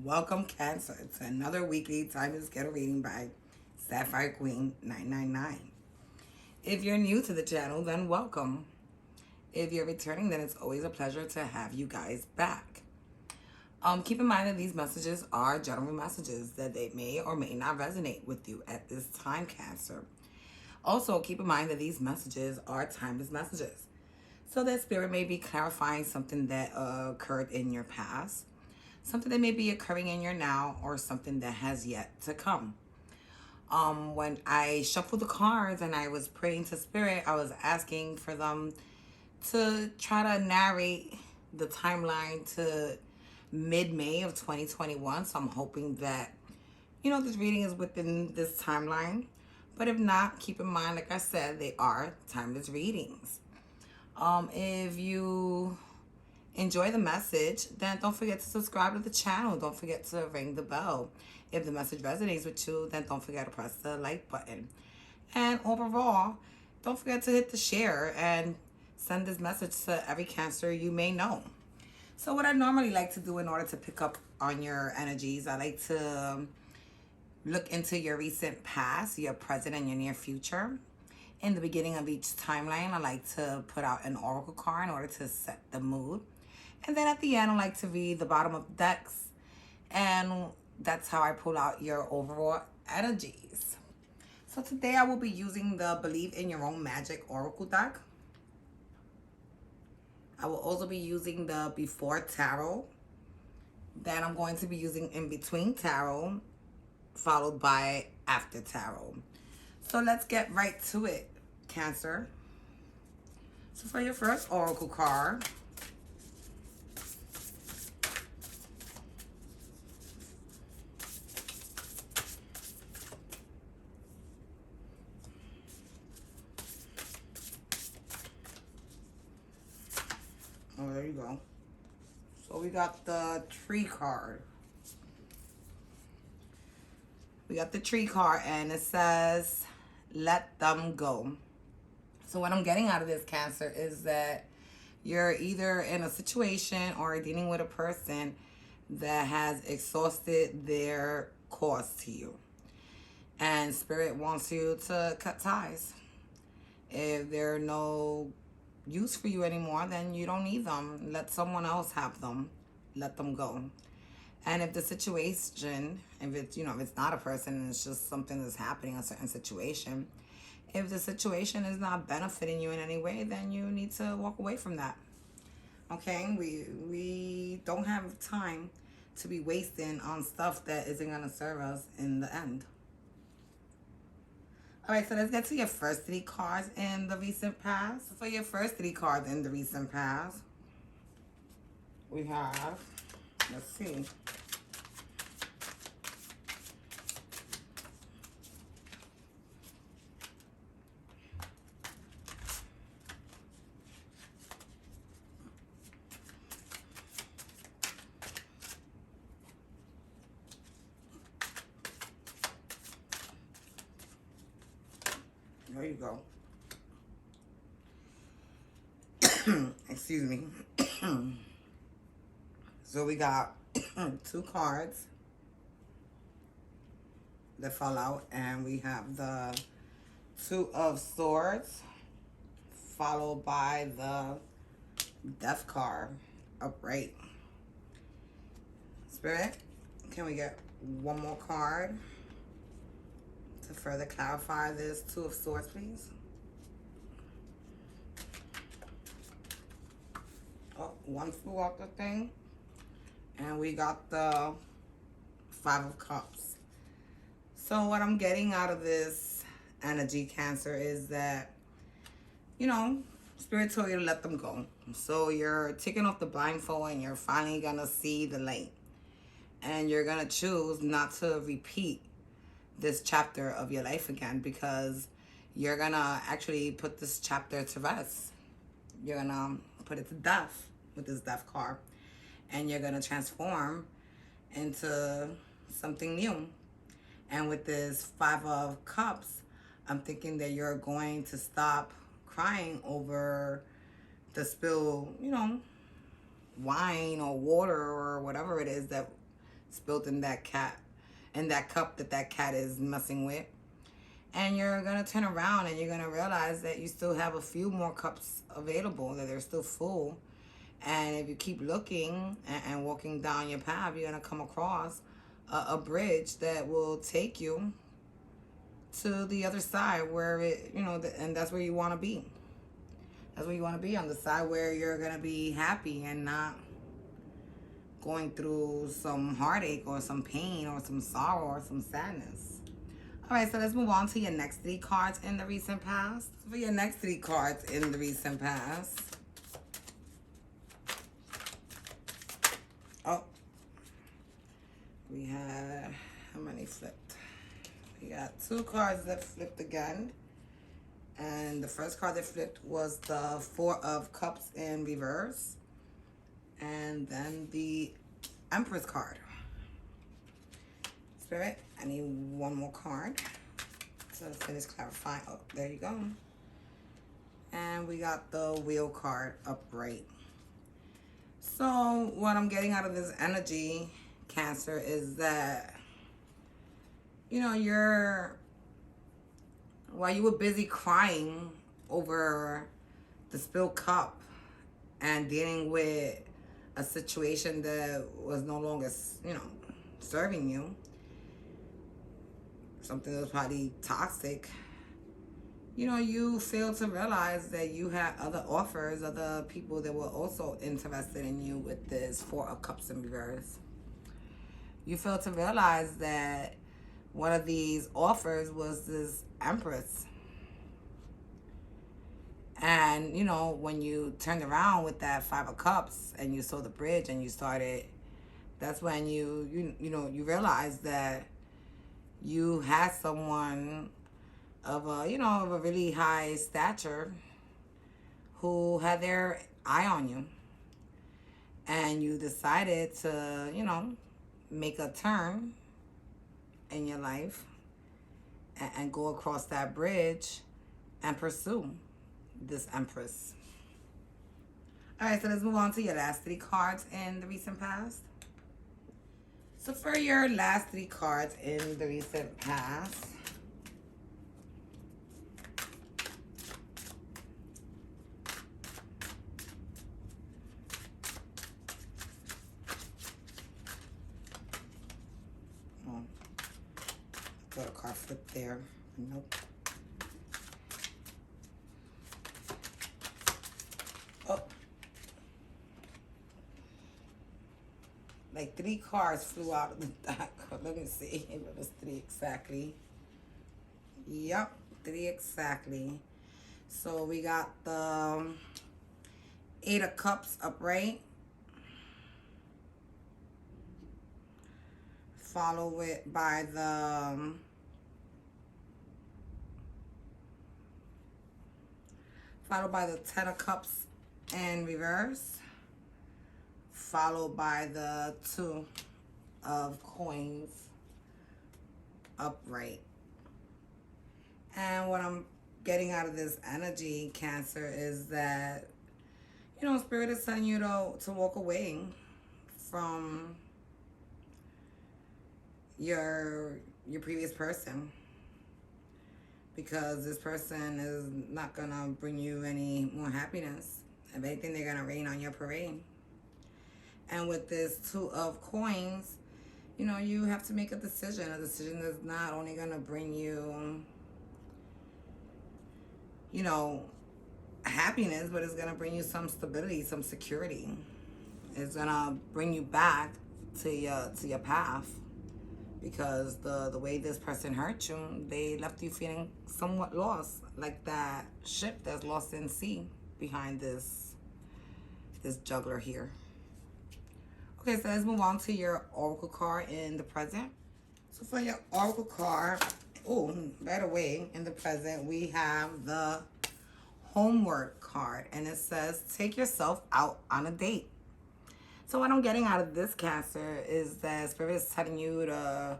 Welcome, Cancer, to another weekly Time is Get a Reading by Sapphire Queen 999. If you're new to the channel, then welcome. If you're returning, then it's always a pleasure to have you guys back. Keep in mind that these messages are general messages, that they may or may not resonate with you at this time, Cancer. Also, keep in mind that these messages are timeless messages. So that Spirit may be clarifying something that occurred in your past, something that may be occurring in your now, or something that has yet to come. When I shuffled the cards and I was praying to Spirit, I was asking for them to try to narrate the timeline to mid-May of 2021. So I'm hoping that, this reading is within this timeline. But if not, keep in mind, like I said, they are timeless readings. If you enjoy the message, then don't forget to subscribe to the channel. Don't forget to ring the bell. If the message resonates with you, then don't forget to press the like button. And overall, don't forget to hit the share and send this message to every Cancer you may know. So what I normally like to do in order to pick up on your energies, I like to look into your recent past, your present, and your near future. In the beginning of each timeline, I like to put out an oracle card in order to set the mood. And then at the end, I like to read the bottom of the decks. And that's how I pull out your overall energies. So today I will be using the Believe in Your Own Magic Oracle deck. I will also be using the Before Tarot. Then I'm going to be using In Between Tarot, followed by After Tarot. So let's get right to it, Cancer. So for your first oracle card, oh, there you go. So we got the Tree card. We got the Tree card, and it says, let them go. So what I'm getting out of this, Cancer, is that you're either in a situation or dealing with a person that has exhausted their cause to you. And Spirit wants you to cut ties. If they're no use for you anymore, then you don't need them. Let someone else have them. Let them go. And if the situation, if it's, if it's not a person and it's just something that's happening, a certain situation, if the situation is not benefiting you in any way, then you need to walk away from that. Okay? We don't have time to be wasting on stuff that isn't going to serve us in the end. All right, so let's get to your first 3 cards in the recent past. For your first 3 cards in the recent past, we have, let's see. There you go. Excuse me. So we got 2 cards that fall out, and we have the 2 of Swords followed by the Death card upright. Spirit, can we get one more card to further clarify this 2 of Swords, please? Oh, one flew off the thing. And we got the 5 of Cups. So what I'm getting out of this energy, Cancer, is that, Spirit told you to let them go. So you're taking off the blindfold and you're finally going to see the light. And you're going to choose not to repeat this chapter of your life again, because you're going to actually put this chapter to rest. You're going to put it to death with this Death card. And you're going to transform into something new. And with this 5 of Cups, I'm thinking that you're going to stop crying over the spill, wine or water or whatever it is that spilled in that cup that that cat is messing with. And you're going to turn around and you're going to realize that you still have a few more cups available, that they're still full. And if you keep looking and walking down your path, you're going to come across a bridge that will take you to the other side where it, and that's where you want to be. That's where you want to be, on the side where you're going to be happy and not going through some heartache or some pain or some sorrow or some sadness. All right, so let's move on to your next 3 cards in the recent past. For your next 3 cards in the recent past. Oh, we had, how many flipped? We got 2 cards that flipped again. And the first card that flipped was the 4 of Cups in reverse. And then the Empress card. Spirit, I need 1 more card. So let's finish clarifying. Oh, there you go. And we got the Wheel card upright. So what I'm getting out of this energy, Cancer, is that, while you were busy crying over the spilled cup and dealing with a situation that was no longer, serving you, something that was probably toxic, you failed to realize that you had other offers, other people that were also interested in you with this 4 of Cups in reverse. You failed to realize that one of these offers was this Empress. And, when you turned around with that 5 of Cups and you saw the bridge and you started, that's when you realized that you had someone of a really high stature who had their eye on you. And you decided to, make a turn in your life and go across that bridge and pursue this Empress. All right, so let's move on to your last 3 cards in the recent past. So for your last 3 cards in the recent past, got a card flip there. Nope. Oh. Like 3 cards flew out of the deck. Let me see if it was 3 exactly. Yep, 3 exactly. So we got the 8 of Cups upright. Followed by the 10 of Cups in reverse. Followed by the 2 of Coins upright. And what I'm getting out of this energy, Cancer, is that, Spirit is telling you to walk away from your previous person, because this person is not gonna bring you any more happiness. If anything, they're gonna rain on your parade. And with this 2 of Coins, you have to make a decision that's not only gonna bring you, happiness, but it's gonna bring you some stability, some security. It's gonna bring you back to your path. Because the way this person hurt you, they left you feeling somewhat lost, like that ship that's lost in sea behind this juggler here. Okay, so let's move on to your Oracle card in the present. So for your Oracle card, right away in the present, we have the Homework card, and it says, take yourself out on a date. So what I'm getting out of this, Cancer, is that Spirit is telling you to,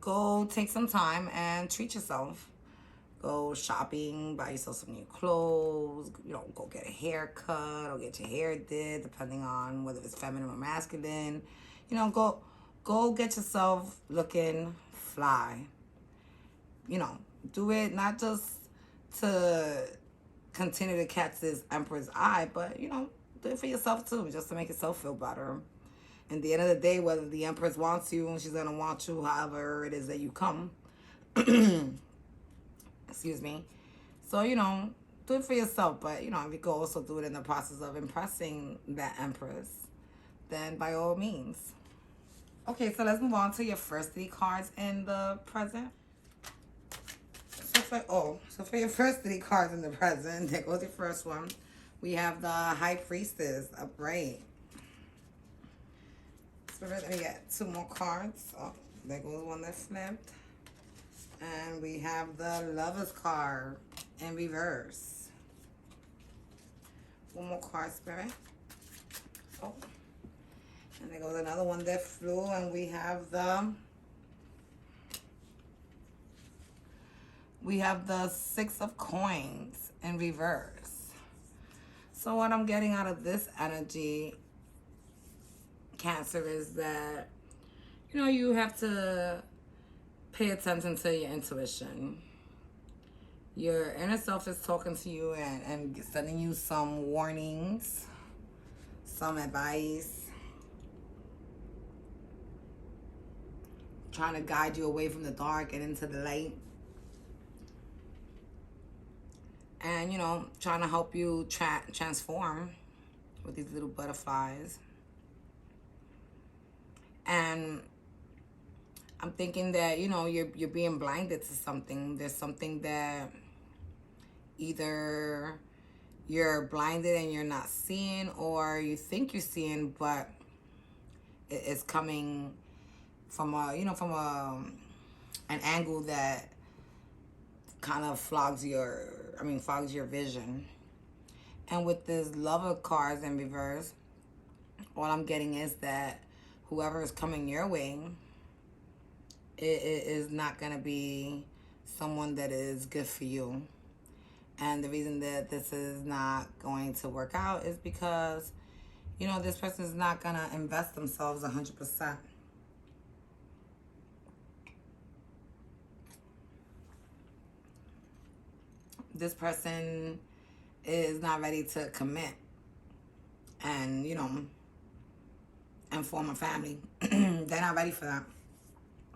go take some time and treat yourself. Go shopping, buy yourself some new clothes, go get a haircut or get your hair did, depending on whether it's feminine or masculine. You know, go get yourself looking fly. You know, do it not just to continue to catch this emperor's eye, but you know, do it for yourself too, just to make yourself feel better. At the end of the day, whether the empress wants you, she's gonna want you however it is that you come. Excuse me. So, you know, do it for yourself, but you know, if you could also do it in the process of impressing that empress, then by all means. Okay, so let's move on to your first 3 cards in the present. So for your first 3 cards in the present, there goes your first one. We have the High Priestess upright. Spirit, let me get 2 more cards. Oh, there goes one that flipped. And we have the Lover's card in reverse. 1 more card, Spirit. Oh. And there goes another one that flew, and we have the Six of Coins in reverse. So what I'm getting out of this energy, Cancer, is that, you know, you have to pay attention to your intuition. Your inner self is talking to you and sending you some warnings, some advice, trying to guide you away from the dark and into the light. And, you know, trying to help you transform with these little butterflies. And I'm thinking that, you know, you're being blinded to something. There's something that either you're blinded and you're not seeing, or you think you're seeing, but it's coming from an angle that kind of fogs your vision. And with this Lover cards in reverse, all I'm getting is that whoever is coming your way, it is not going to be someone that is good for you. And the reason that this is not going to work out is because, you know, this person is not going to invest themselves 100%. This person is not ready to commit and, you know, and form a family. They're not ready for that.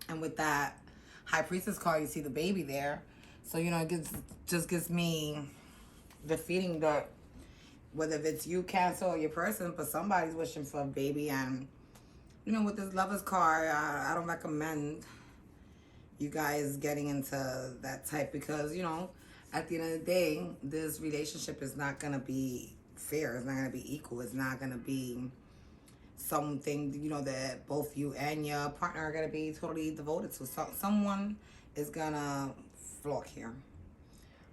And with that High Priestess card, you see the baby there. So, you know, it just gives me the feeling that whether it's you, Cancer, or your person, but somebody's wishing for a baby. And, you know, with this Lover's card, I don't recommend you guys getting into that type, because, you know, at the end of the day, this relationship is not going to be fair. It's not going to be equal. It's not going to be something, you know, that both you and your partner are going to be totally devoted to. So someone is going to flock here.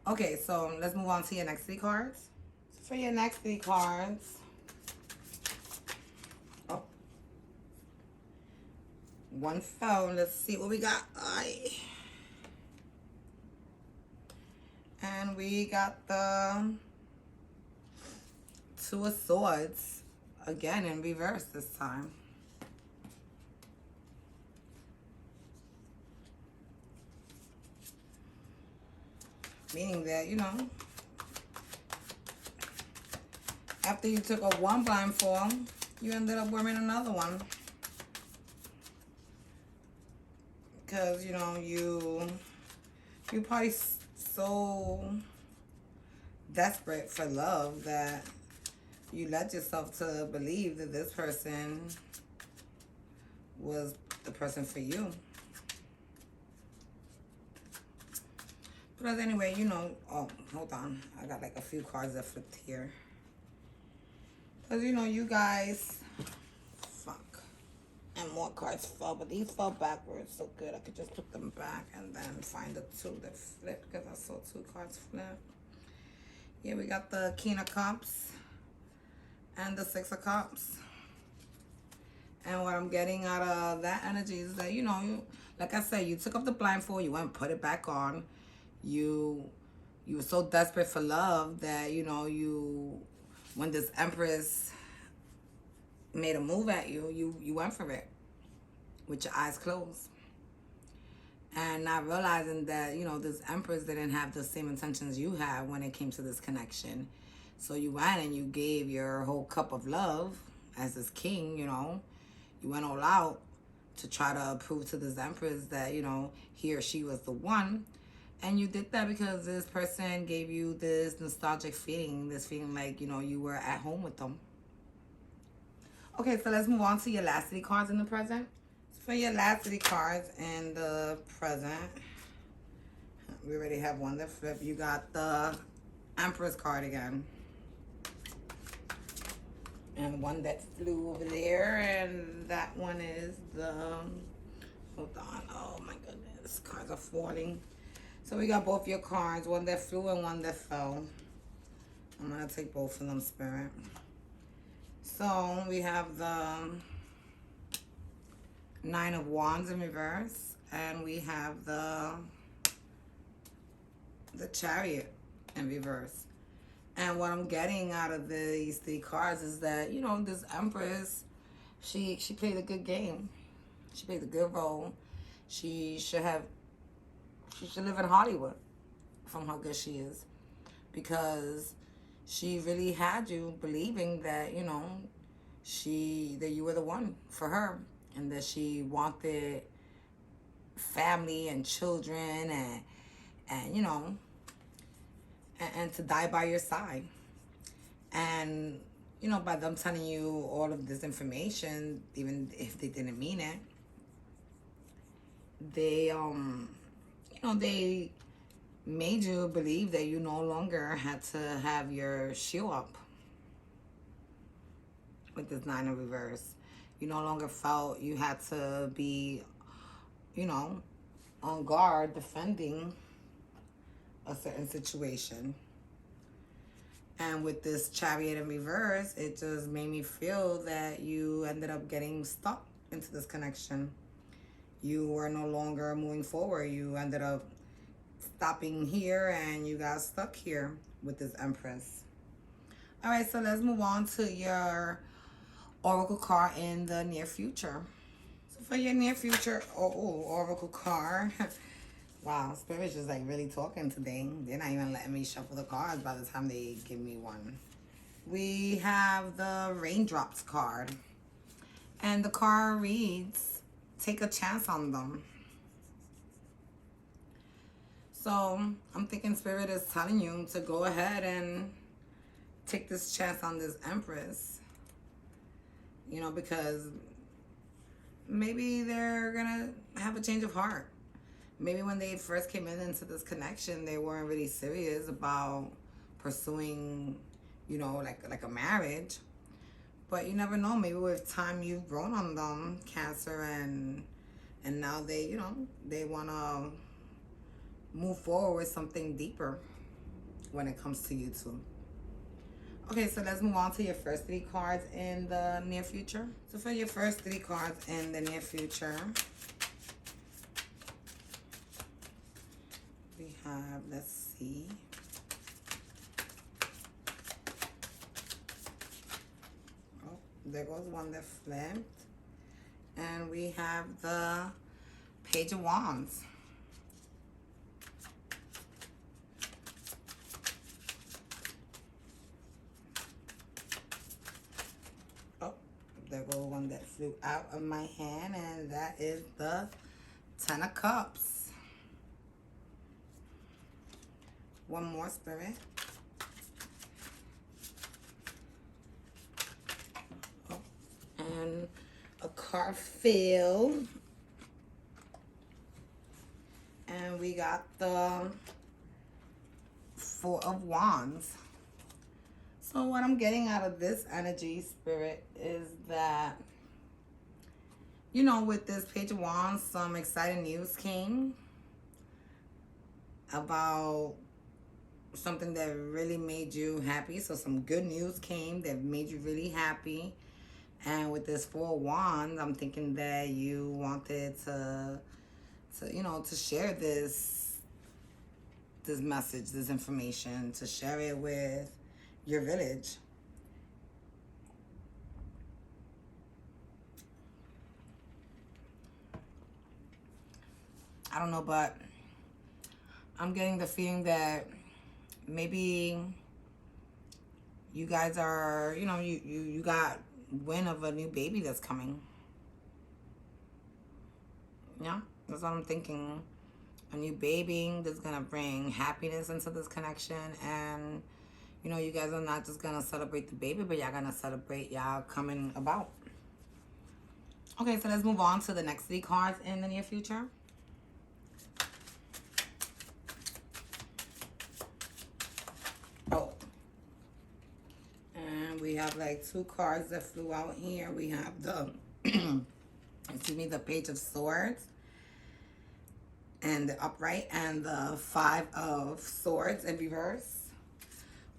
Okay, so let's move on to your next 3 cards. For your next 3 cards, oh, one fell. Let's see what we got. And we got the Two of Swords, again in reverse this time. Meaning that, you know, after you took off one blindfold, you ended up wearing another one. Because, you know, you probably so desperate for love that you led yourself to believe that this person was the person for you. But anyway, you know, oh, hold on. I got like a few cards that flipped here. Because, you know, you guys, fuck. And more cards fell, but these fell backwards. So good. I could just put them back and then find the 2 that flipped, because I saw 2 cards flip. Yeah, we got the King of Cups and the 6 of Cups. And what I'm getting out of that energy is that, you know, you, like I said, you took up the blindfold, you went and put it back on. You were so desperate for love that, you know, when this Empress made a move at you, you went for it with your eyes closed. And not realizing that, this Empress didn't have the same intentions you had when it came to this connection. So you went and you gave your whole cup of love as this king, You went all out to try to prove to this Empress that, he or she was the one. And you did that because this person gave you this nostalgic feeling, this feeling like, you were at home with them. Okay, so let's move on to your last three cards in the present. For your last three cards in the present, we already have one that flipped. You got the Empress card again. And one that flew over there, and that one is the, hold on, oh my goodness, cards are falling. So we got both your cards, one that flew and one that fell. I'm going to take both of them, Spirit. So we have the Nine of Wands in reverse, and we have the Chariot in reverse. And what I'm getting out of these three cards is that, this Empress, she played a good game. She played a good role. She should live in Hollywood from how good she is. Because she really had you believing that, that you were the one for her. And that she wanted family and children and and to die by your side. And, by them telling you all of this information, even if they didn't mean it, they, they made you believe that you no longer had to have your shield up with this Nine of Reverse. You no longer felt you had to be, on guard defending a certain situation. And with this Chariot in reverse, it just made me feel that you ended up getting stuck into this connection. You were no longer moving forward. You ended up stopping here and you got stuck here with this Empress. All right, so let's move on to your Oracle card in the near future. So for your near future, Oracle card. Wow, Spirit's just like really talking today. They're not even letting me shuffle the cards by the time they give me one. We have the Raindrops card. And the card reads, take a chance on them. So I'm thinking Spirit is telling you to go ahead and take this chance on this Empress. Because maybe they're going to have a change of heart. Maybe when they first came into this connection, they weren't really serious about pursuing, like a marriage. But you never know. Maybe with time you've grown on them, Cancer, and now they, they want to move forward with something deeper when it comes to you two. Okay, so let's move on to your first three cards in the near future. So for your first three cards in the near future, we have, let's see. Oh, there goes one that flipped. And we have the Page of Wands. There goes one that flew out of my hand, and that is the Ten of Cups. One more, Spirit. Oh, and a card filled. And we got the Four of Wands. So what I'm getting out of this energy, Spirit, is that, with this Page of Wands, some exciting news came about something that really made you happy. So some good news came that made you really happy. And with this Four of Wands, I'm thinking that you wanted to share this message, this information, to share it with your village. I don't know, but I'm getting the feeling that maybe you guys are, you got wind of a new baby that's coming. Yeah, that's what I'm thinking. A new baby that's gonna bring happiness into this connection, and you guys are not just gonna celebrate the baby, but y'all gonna celebrate y'all coming about. Okay, so let's move on to the next 3 cards in the near future. Oh, and we have like 2 cards that flew out here. We have the excuse me, the Page of Swords and the upright, and the 5 of Swords in reverse.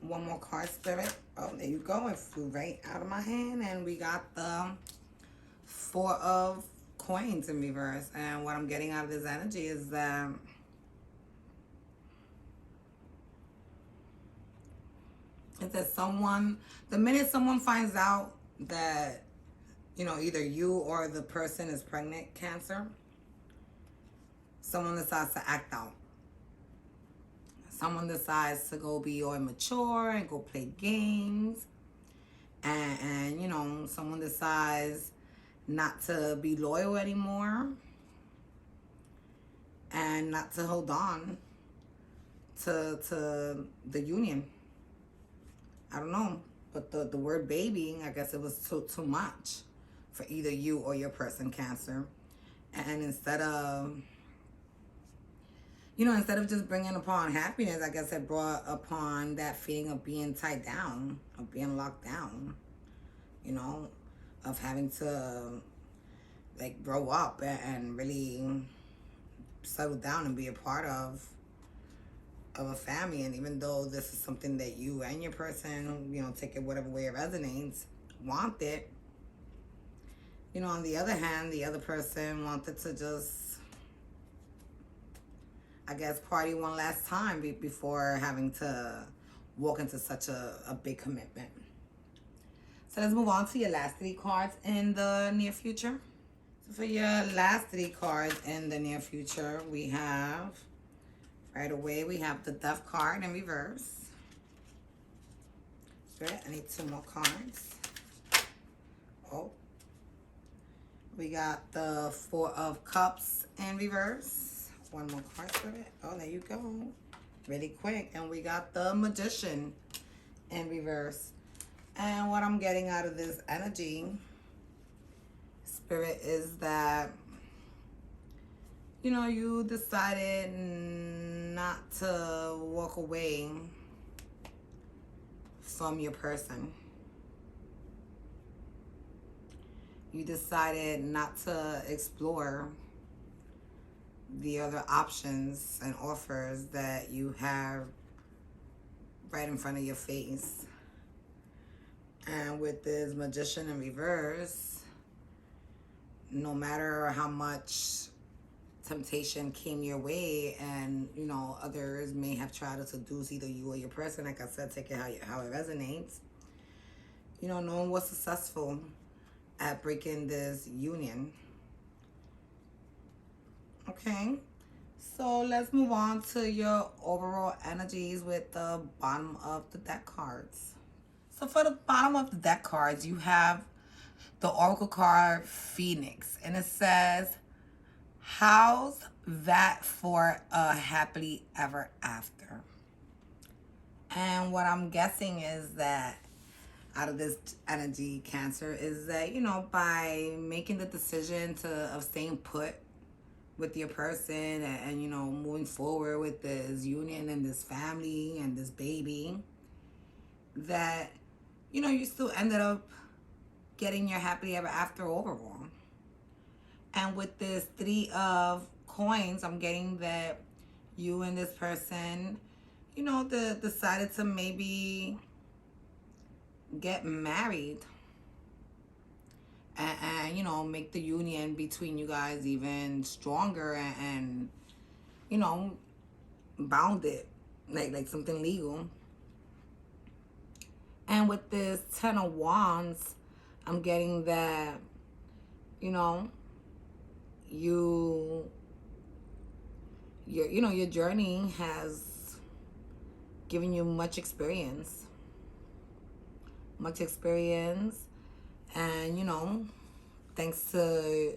One more card, Spirit. Oh, there you go. It flew right out of my hand. And we got the 4 of Coins in reverse. And what I'm getting out of this energy is that someone, the minute someone finds out that, either you or the person is pregnant, Cancer, someone decides to act out. Someone decides to go be all immature and go play games. And someone decides not to be loyal anymore and not to hold on to the union. I don't know. But the word baby, I guess it was too much for either you or your person, Cancer. And instead of just bringing upon happiness, I guess it brought upon that feeling of being tied down, of being locked down, of having to like grow up and really settle down and be a part of a family. And even though this is something that you and your person, take it whatever way it resonates, want it, on the other hand, the other person wanted to just, I guess, party one last time before having to walk into such a big commitment. So let's move on to your last 3 cards in the near future. So for your last 3 cards in the near future, we have, right away, we have the Death card in reverse. Good. I need 2 more cards. Oh. We got the 4 of Cups in reverse. 1 more card for it. Oh, there you go. Really quick. And we got the Magician in reverse. And what I'm getting out of this energy, Spirit, is that, you decided not to walk away from your person. You decided not to explore the other options and offers that you have right in front of your face. And with this Magician in reverse, no matter how much temptation came your way and, others may have tried to seduce either you or your person, like I said, take it how it resonates, no one was successful at breaking this union. Okay, so let's move on to your overall energies with the bottom of the deck cards. So for the bottom of the deck cards, you have the Oracle card Phoenix, and it says, how's that for a happily ever after? And what I'm guessing is that out of this energy, Cancer, is that, by making the decision of staying put with your person and moving forward with this union and this family and this baby, that, you still ended up getting your happily ever after overall. And with this 3 of Coins, I'm getting that you and this person, decided to maybe get married and make the union between you guys even stronger and bound it like something legal. And with this 10 of Wands, I'm getting that, you your journey has given you much experience. And thanks to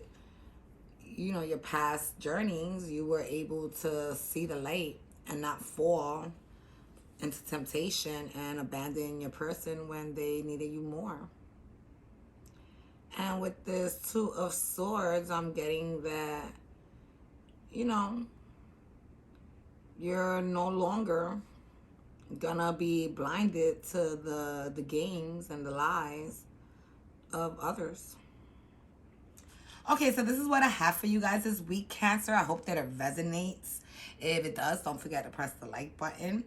your past journeys, you were able to see the light and not fall into temptation and abandon your person when they needed you more. And with this Two of Swords, I'm getting that you're no longer gonna be blinded to the games and the lies of others. Okay, so this is what I have for you guys this week, Cancer. I hope that it resonates. If it does, don't forget to press the like button.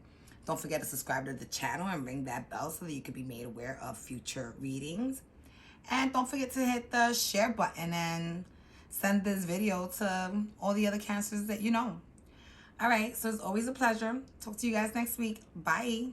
Don't forget to subscribe to the channel and ring that bell so that you can be made aware of future readings. And don't forget to hit the share button and send this video to all the other Cancers that you know. All right, so it's always a pleasure. Talk to you guys next week. Bye.